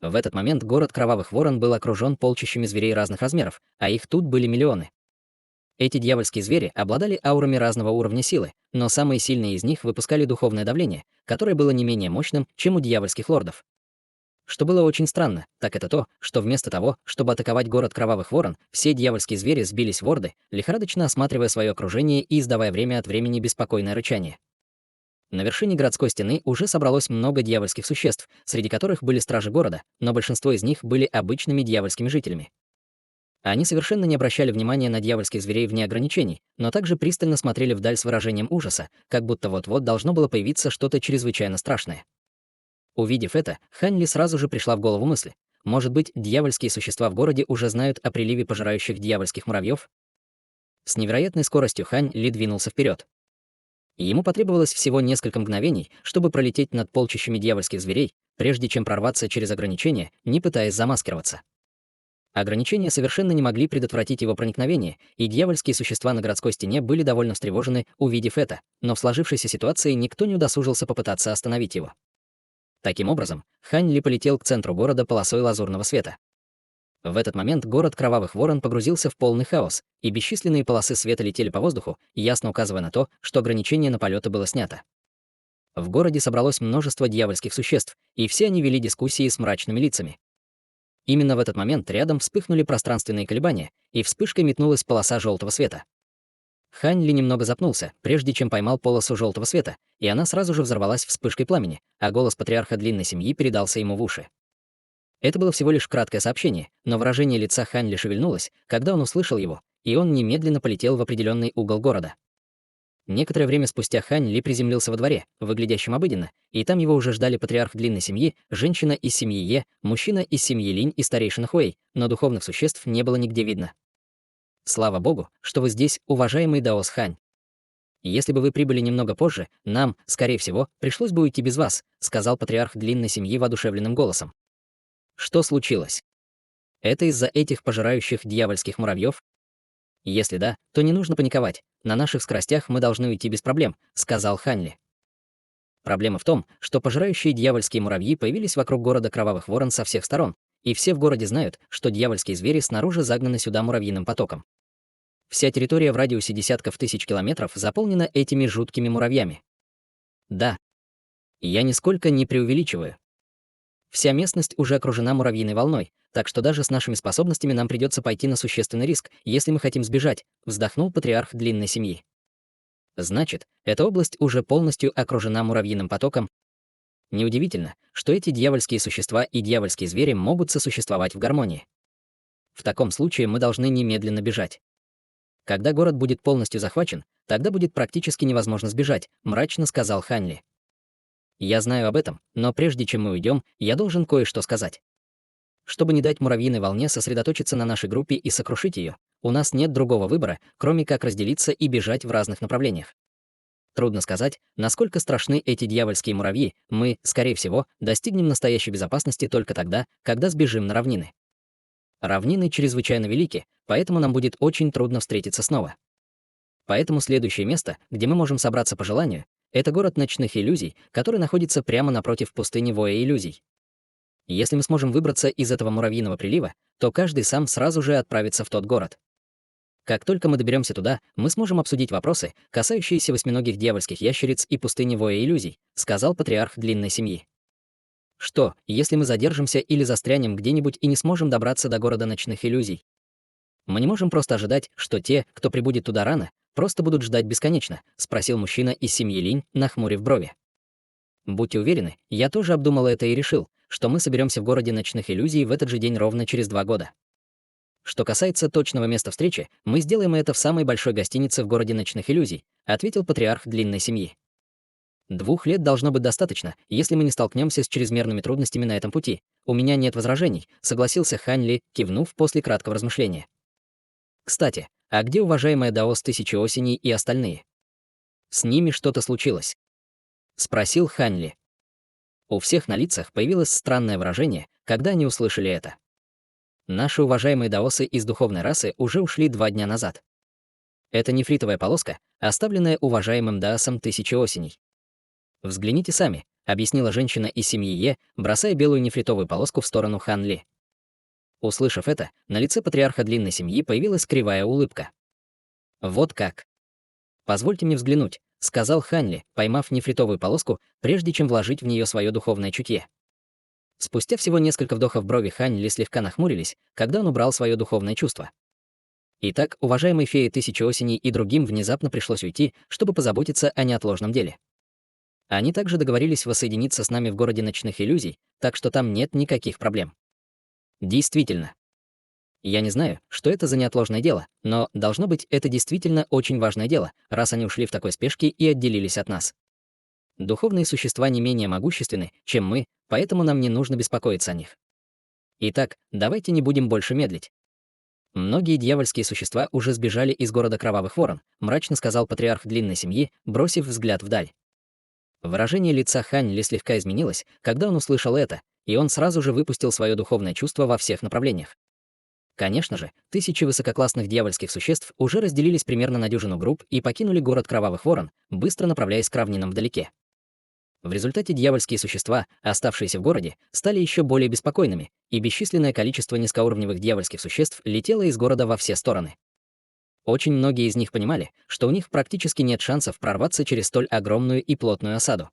В этот момент город Кровавых Ворон был окружен полчищами зверей разных размеров, а их тут были миллионы. Эти дьявольские звери обладали аурами разного уровня силы, но самые сильные из них выпускали духовное давление, которое было не менее мощным, чем у дьявольских лордов. Что было очень странно, так это то, что вместо того, чтобы атаковать город Кровавых Ворон, все дьявольские звери сбились в орды, лихорадочно осматривая свое окружение и издавая время от времени беспокойное рычание. На вершине городской стены уже собралось много дьявольских существ, среди которых были стражи города, но большинство из них были обычными дьявольскими жителями. Они совершенно не обращали внимания на дьявольских зверей вне ограничений, но также пристально смотрели вдаль с выражением ужаса, как будто вот-вот должно было появиться что-то чрезвычайно страшное. Увидев это, Хань Ли сразу же пришла в голову мысль: может быть, дьявольские существа в городе уже знают о приливе пожирающих дьявольских муравьев? С невероятной скоростью Хань Ли двинулся вперед. Ему потребовалось всего несколько мгновений, чтобы пролететь над полчищами дьявольских зверей, прежде чем прорваться через ограничения, не пытаясь замаскироваться. Ограничения совершенно не могли предотвратить его проникновение, и дьявольские существа на городской стене были довольно встревожены, увидев это, но в сложившейся ситуации никто не удосужился попытаться остановить его. Таким образом, Хань Ли полетел к центру города полосой лазурного света. В этот момент город Кровавых Ворон погрузился в полный хаос, и бесчисленные полосы света летели по воздуху, ясно указывая на то, что ограничение на полеты было снято. В городе собралось множество дьявольских существ, и все они вели дискуссии с мрачными лицами. Именно в этот момент рядом вспыхнули пространственные колебания, и вспышкой метнулась полоса желтого света. Хань Ли немного запнулся, прежде чем поймал полосу желтого света, и она сразу же взорвалась вспышкой пламени, а голос патриарха длинной семьи передался ему в уши. Это было всего лишь краткое сообщение, но выражение лица Хань Ли шевельнулось, когда он услышал его, и он немедленно полетел в определенный угол города. Некоторое время спустя Хань Ли приземлился во дворе, выглядящем обыденно, и там его уже ждали патриарх длинной семьи, женщина из семьи Е, мужчина из семьи Линь и старейшина Хуэй, но духовных существ не было нигде видно. «Слава богу, что вы здесь, уважаемый Даос Хань. Если бы вы прибыли немного позже, нам, скорее всего, пришлось бы уйти без вас», сказал патриарх длинной семьи воодушевленным голосом. Что случилось? Это из-за этих пожирающих дьявольских муравьев? Если да, то не нужно паниковать. На наших скоростях мы должны уйти без проблем, сказал Хань Ли. Проблема в том, что пожирающие дьявольские муравьи появились вокруг города Кровавых Ворон со всех сторон, и все в городе знают, что дьявольские звери снаружи загнаны сюда муравьиным потоком. Вся территория в радиусе десятков тысяч километров заполнена этими жуткими муравьями. Да, я нисколько не преувеличиваю. Вся местность уже окружена муравьиной волной, так что даже с нашими способностями нам придется пойти на существенный риск, если мы хотим сбежать, вздохнул патриарх длинной семьи. Значит, эта область уже полностью окружена муравьиным потоком. Неудивительно, что эти дьявольские существа и дьявольские звери могут сосуществовать в гармонии. В таком случае мы должны немедленно бежать. Когда город будет полностью захвачен, тогда будет практически невозможно сбежать, мрачно сказал Хань Ли. Я знаю об этом, но прежде чем мы уйдем, я должен кое-что сказать. Чтобы не дать муравьиной волне сосредоточиться на нашей группе и сокрушить ее, у нас нет другого выбора, кроме как разделиться и бежать в разных направлениях. Трудно сказать, насколько страшны эти дьявольские муравьи, мы, скорее всего, достигнем настоящей безопасности только тогда, когда сбежим на равнины. Равнины чрезвычайно велики, поэтому нам будет очень трудно встретиться снова. Поэтому следующее место, где мы можем собраться по желанию, это город ночных иллюзий, который находится прямо напротив пустыни Воя иллюзий. Если мы сможем выбраться из этого муравьиного прилива, то каждый сам сразу же отправится в тот город. Как только мы доберемся туда, мы сможем обсудить вопросы, касающиеся восьминогих дьявольских ящериц и пустыни Воя иллюзий, сказал патриарх длинной семьи. Что, если мы задержимся или застрянем где-нибудь и не сможем добраться до города ночных иллюзий? Мы не можем просто ожидать, что те, кто прибудет туда рано, просто будут ждать бесконечно, спросил мужчина из семьи Линь, нахмурив брови. Будьте уверены, я тоже обдумал это и решил, что мы соберемся в городе ночных иллюзий в этот же день ровно через 2 года. Что касается точного места встречи, мы сделаем это в самой большой гостинице в городе ночных иллюзий, ответил патриарх длинной семьи. 2 лет должно быть достаточно, если мы не столкнемся с чрезмерными трудностями на этом пути. У меня нет возражений, согласился Хань Ли, кивнув после краткого размышления. Кстати, а где уважаемая Даос Тысячи Осеней и остальные? С ними что-то случилось? Спросил Хань Ли. У всех на лицах появилось странное выражение, когда они услышали это. Наши уважаемые даосы из духовной расы уже ушли 2 дня назад. Это нефритовая полоска, оставленная уважаемым даосом Тысячи Осеней. «Взгляните сами», — объяснила женщина из семьи Е, бросая белую нефритовую полоску в сторону Хан Ли. Услышав это, на лице патриарха длинной семьи появилась кривая улыбка. «Вот как. Позвольте мне взглянуть», — сказал Хан Ли, поймав нефритовую полоску, прежде чем вложить в нее свое духовное чутье. Спустя всего несколько вдохов брови Хан Ли слегка нахмурились, когда он убрал свое духовное чувство. Итак, уважаемой фее Тысячи Осеней и другим внезапно пришлось уйти, чтобы позаботиться о неотложном деле. Они также договорились воссоединиться с нами в городе ночных иллюзий, так что там нет никаких проблем. Действительно. Я не знаю, что это за неотложное дело, но, должно быть, это действительно очень важное дело, раз они ушли в такой спешке и отделились от нас. Духовные существа не менее могущественны, чем мы, поэтому нам не нужно беспокоиться о них. Итак, давайте не будем больше медлить. Многие дьявольские существа уже сбежали из города Кровавых Ворон, мрачно сказал патриарх длинной семьи, бросив взгляд вдаль. Выражение лица Хань Ли слегка изменилось, когда он услышал это, и он сразу же выпустил свое духовное чувство во всех направлениях. Конечно же, тысячи высококлассных дьявольских существ уже разделились примерно на дюжину групп и покинули город Кровавых Ворон, быстро направляясь к равнинам вдалеке. В результате дьявольские существа, оставшиеся в городе, стали еще более беспокойными, и бесчисленное количество низкоуровневых дьявольских существ летело из города во все стороны. Очень многие из них понимали, что у них практически нет шансов прорваться через столь огромную и плотную осаду.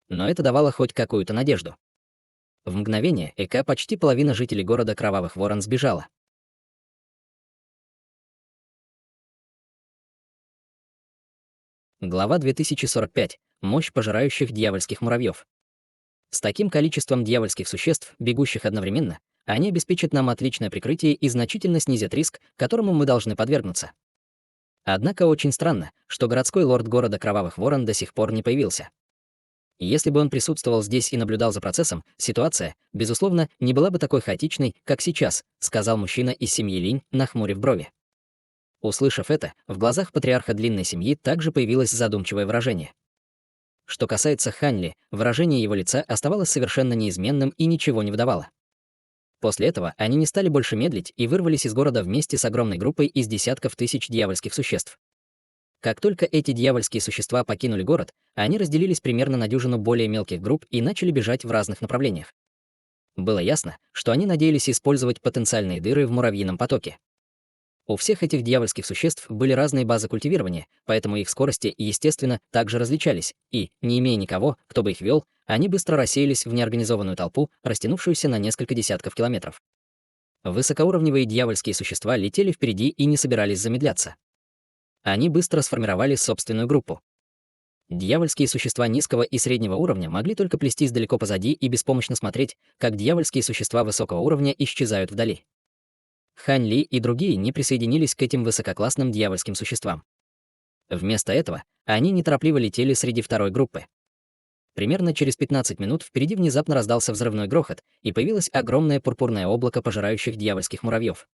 Но это давало хоть какую-то надежду. В мгновение почти половина жителей города Кровавых Ворон сбежала. Глава 2045. Мощь пожирающих дьявольских муравьев. С таким количеством дьявольских существ, бегущих одновременно, они обеспечат нам отличное прикрытие и значительно снизят риск, которому мы должны подвергнуться. Однако очень странно, что городской лорд города Кровавых Ворон до сих пор не появился. Если бы он присутствовал здесь и наблюдал за процессом, ситуация, безусловно, не была бы такой хаотичной, как сейчас, сказал мужчина из семьи Линь, нахмурив брови. Услышав это, в глазах патриарха длинной семьи также появилось задумчивое выражение. Что касается Ханли, выражение его лица оставалось совершенно неизменным и ничего не выдавало. После этого они не стали больше медлить и вырвались из города вместе с огромной группой из десятков тысяч дьявольских существ. Как только эти дьявольские существа покинули город, они разделились примерно на дюжину более мелких групп и начали бежать в разных направлениях. Было ясно, что они надеялись использовать потенциальные дыры в муравьином потоке. У всех этих дьявольских существ были разные базы культивирования, поэтому их скорости, естественно, также различались, и, не имея никого, кто бы их вел, они быстро рассеялись в неорганизованную толпу, растянувшуюся на несколько десятков километров. Высокоуровневые дьявольские существа летели впереди и не собирались замедляться. Они быстро сформировали собственную группу. Дьявольские существа низкого и среднего уровня могли только плестись далеко позади и беспомощно смотреть, как дьявольские существа высокого уровня исчезают вдали. Хань Ли и другие не присоединились к этим высококлассным дьявольским существам. Вместо этого они неторопливо летели среди второй группы. Примерно через 15 минут впереди внезапно раздался взрывной грохот, и появилось огромное пурпурное облако пожирающих дьявольских муравьев.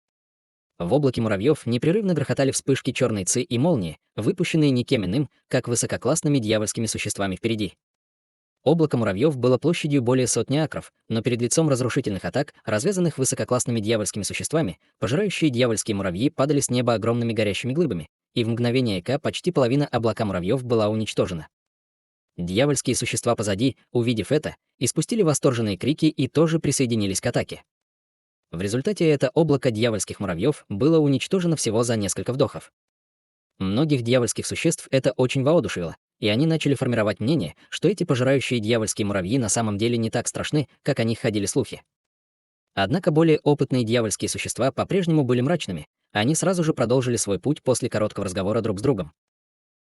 В облаке муравьев непрерывно грохотали вспышки черной ци и молнии, выпущенные никем иным, как высококлассными дьявольскими существами впереди. Облако муравьев было площадью более сотни акров, но перед лицом разрушительных атак, развязанных высококлассными дьявольскими существами, пожирающие дьявольские муравьи падали с неба огромными горящими глыбами, и в мгновение почти половина облака муравьев была уничтожена. Дьявольские существа позади, увидев это, испустили восторженные крики и тоже присоединились к атаке. В результате это облако дьявольских муравьев было уничтожено всего за несколько вдохов. Многих дьявольских существ это очень воодушевило, и они начали формировать мнение, что эти пожирающие дьявольские муравьи на самом деле не так страшны, как о них ходили слухи. Однако более опытные дьявольские существа по-прежнему были мрачными, они сразу же продолжили свой путь после короткого разговора друг с другом.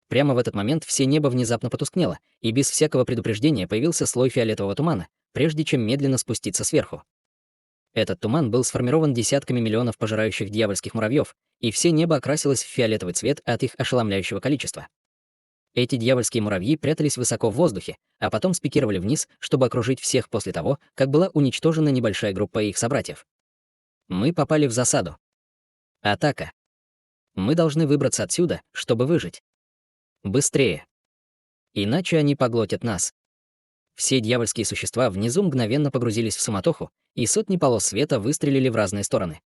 Прямо в этот момент все небо внезапно потускнело, и без всякого предупреждения появился слой фиолетового тумана, прежде чем медленно спуститься сверху. Этот туман был сформирован десятками миллионов пожирающих дьявольских муравьев, и все небо окрасилось в фиолетовый цвет от их ошеломляющего количества. Эти дьявольские муравьи прятались высоко в воздухе, а потом спикировали вниз, чтобы окружить всех после того, как была уничтожена небольшая группа их собратьев. Мы попали в засаду. Атака. Мы должны выбраться отсюда, чтобы выжить. Быстрее. Иначе они поглотят нас. Все дьявольские существа внизу мгновенно погрузились в суматоху, и сотни полос света выстрелили в разные стороны.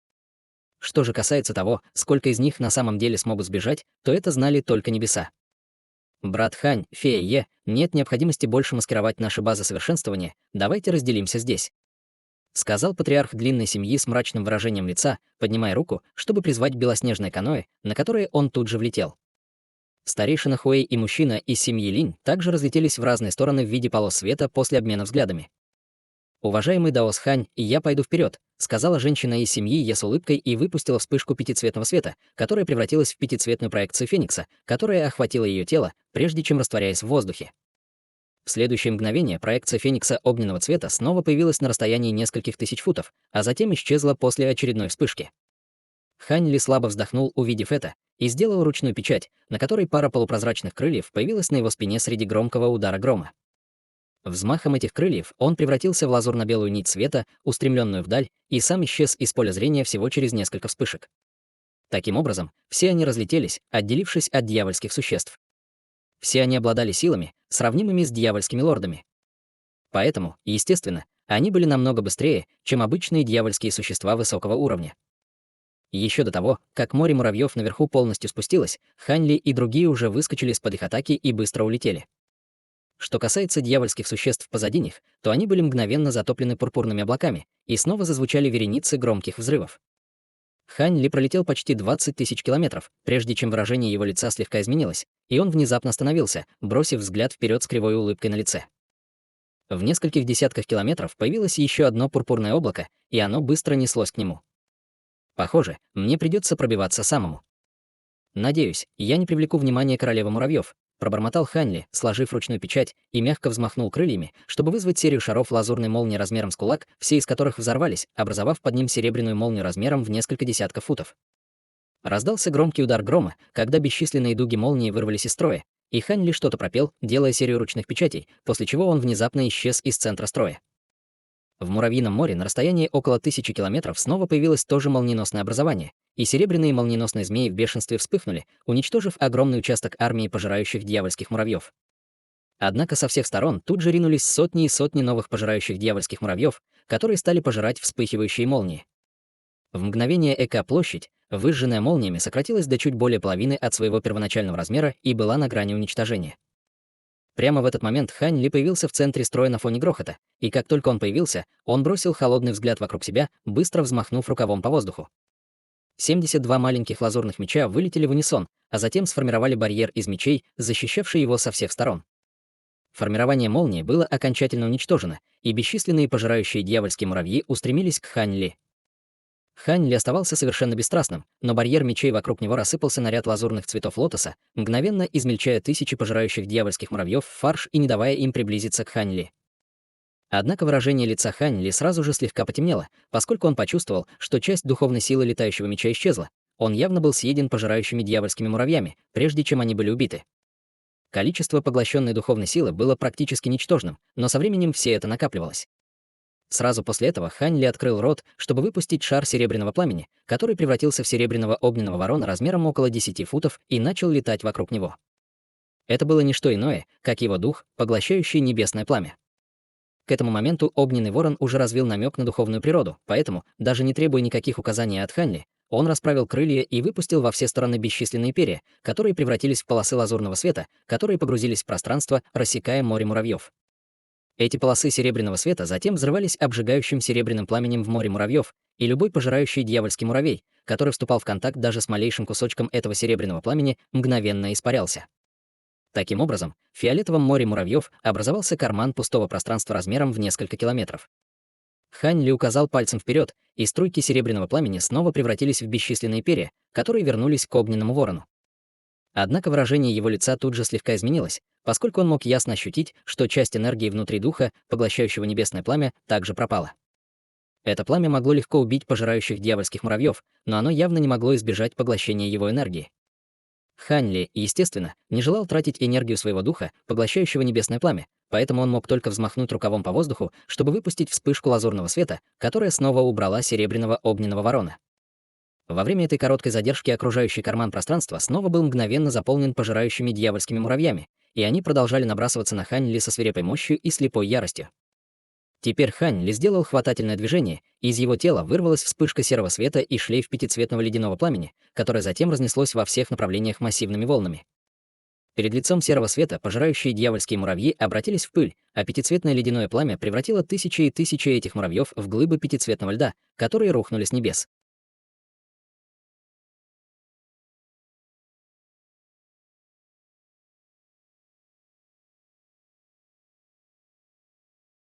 Что же касается того, сколько из них на самом деле смогут сбежать, то это знали только небеса. Брат Хань, фея Е, нет необходимости больше маскировать наши базы совершенствования, давайте разделимся здесь. Сказал патриарх длинной семьи с мрачным выражением лица, поднимая руку, чтобы призвать белоснежное каноэ, на которое он тут же влетел. Старейшина Хуэй и мужчина из семьи Линь также разлетелись в разные стороны в виде полос света после обмена взглядами. «Уважаемый Даос Хань, я пойду вперед», сказала женщина из семьи Е с улыбкой и выпустила вспышку пятицветного света, которая превратилась в пятицветную проекцию Феникса, которая охватила ее тело, прежде чем растворяясь в воздухе. В следующее мгновение проекция Феникса огненного цвета снова появилась на расстоянии нескольких тысяч футов, а затем исчезла после очередной вспышки. Хань Ли слабо вздохнул, увидев это, и сделал ручную печать, на которой пара полупрозрачных крыльев появилась на его спине среди громкого удара грома. Взмахом этих крыльев он превратился в лазурно-белую нить света, устремленную вдаль, и сам исчез из поля зрения всего через несколько вспышек. Таким образом, все они разлетелись, отделившись от дьявольских существ. Все они обладали силами, сравнимыми с дьявольскими лордами. Поэтому, естественно, они были намного быстрее, чем обычные дьявольские существа высокого уровня. Еще до того, как море муравьев наверху полностью спустилось, Хань Ли и другие уже выскочили из-под их атаки и быстро улетели. Что касается дьявольских существ позади них, то они были мгновенно затоплены пурпурными облаками, и снова зазвучали вереницы громких взрывов. Хань Ли пролетел почти 20 тысяч километров, прежде чем выражение его лица слегка изменилось, и он внезапно остановился, бросив взгляд вперед с кривой улыбкой на лице. В нескольких десятках километров появилось еще одно пурпурное облако, и оно быстро неслось к нему. Похоже, мне придется пробиваться самому. Надеюсь, я не привлеку внимание королевы муравьев, пробормотал Хань Ли, сложив ручную печать, и мягко взмахнул крыльями, чтобы вызвать серию шаров лазурной молнии размером с кулак, все из которых взорвались, образовав под ним серебряную молнию размером в несколько десятков футов. Раздался громкий удар грома, когда бесчисленные дуги молнии вырвались из строя, и Хань Ли что-то пропел, делая серию ручных печатей, после чего он внезапно исчез из центра строя. В Муравьином море на расстоянии около 1000 километров снова появилось то же молниеносное образование, и серебряные молниеносные змеи в бешенстве вспыхнули, уничтожив огромный участок армии пожирающих дьявольских муравьев. Однако со всех сторон тут же ринулись сотни и сотни новых пожирающих дьявольских муравьев, которые стали пожирать вспыхивающие молнии. В мгновение площадь, выжженная молниями, сократилась до чуть более половины от своего первоначального размера и была на грани уничтожения. Прямо в этот момент Хань Ли появился в центре строя на фоне грохота, и как только он появился, он бросил холодный взгляд вокруг себя, быстро взмахнув рукавом по воздуху. 72 маленьких лазурных меча вылетели в унисон, а затем сформировали барьер из мечей, защищавший его со всех сторон. Формирование молнии было окончательно уничтожено, и бесчисленные пожирающие дьявольские муравьи устремились к Хань Ли. Хань Ли оставался совершенно бесстрастным, но барьер мечей вокруг него рассыпался на ряд лазурных цветов лотоса, мгновенно измельчая тысячи пожирающих дьявольских муравьев в фарш и не давая им приблизиться к Хань Ли. Однако выражение лица Хань Ли сразу же слегка потемнело, поскольку он почувствовал, что часть духовной силы летающего меча исчезла. Он явно был съеден пожирающими дьявольскими муравьями, прежде чем они были убиты. Количество поглощенной духовной силы было практически ничтожным, но со временем все это накапливалось. Сразу после этого Хань Ли открыл рот, чтобы выпустить шар серебряного пламени, который превратился в серебряного огненного ворона размером около 10 футов и начал летать вокруг него. Это было не что иное, как его дух, поглощающий небесное пламя. К этому моменту огненный ворон уже развил намек на духовную природу, поэтому, даже не требуя никаких указаний от Хань Ли, он расправил крылья и выпустил во все стороны бесчисленные перья, которые превратились в полосы лазурного света, которые погрузились в пространство, рассекая море муравьев. Эти полосы серебряного света затем взрывались обжигающим серебряным пламенем в море муравьев, и любой пожирающий дьявольский муравей, который вступал в контакт даже с малейшим кусочком этого серебряного пламени, мгновенно испарялся. Таким образом, в фиолетовом море муравьев образовался карман пустого пространства размером в несколько километров. Хань Ли указал пальцем вперед, и струйки серебряного пламени снова превратились в бесчисленные перья, которые вернулись к огненному ворону. Однако выражение его лица тут же слегка изменилось, поскольку он мог ясно ощутить, что часть энергии внутри духа, поглощающего небесное пламя, также пропала. Это пламя могло легко убить пожирающих дьявольских муравьев, но оно явно не могло избежать поглощения его энергии. Хань Ли, естественно, не желал тратить энергию своего духа, поглощающего небесное пламя, поэтому он мог только взмахнуть рукавом по воздуху, чтобы выпустить вспышку лазурного света, которая снова убрала серебряного огненного ворона. Во время этой короткой задержки окружающий карман пространства снова был мгновенно заполнен пожирающими дьявольскими муравьями, и они продолжали набрасываться на Хань Ли со свирепой мощью и слепой яростью. Теперь Хань Ли сделал хватательное движение, и из его тела вырвалась вспышка серого света и шлейф пятицветного ледяного пламени, которое затем разнеслось во всех направлениях массивными волнами. Перед лицом серого света пожирающие дьявольские муравьи обратились в пыль, а пятицветное ледяное пламя превратило тысячи и тысячи этих муравьев в глыбы пятицветного льда, которые рухнули с небес.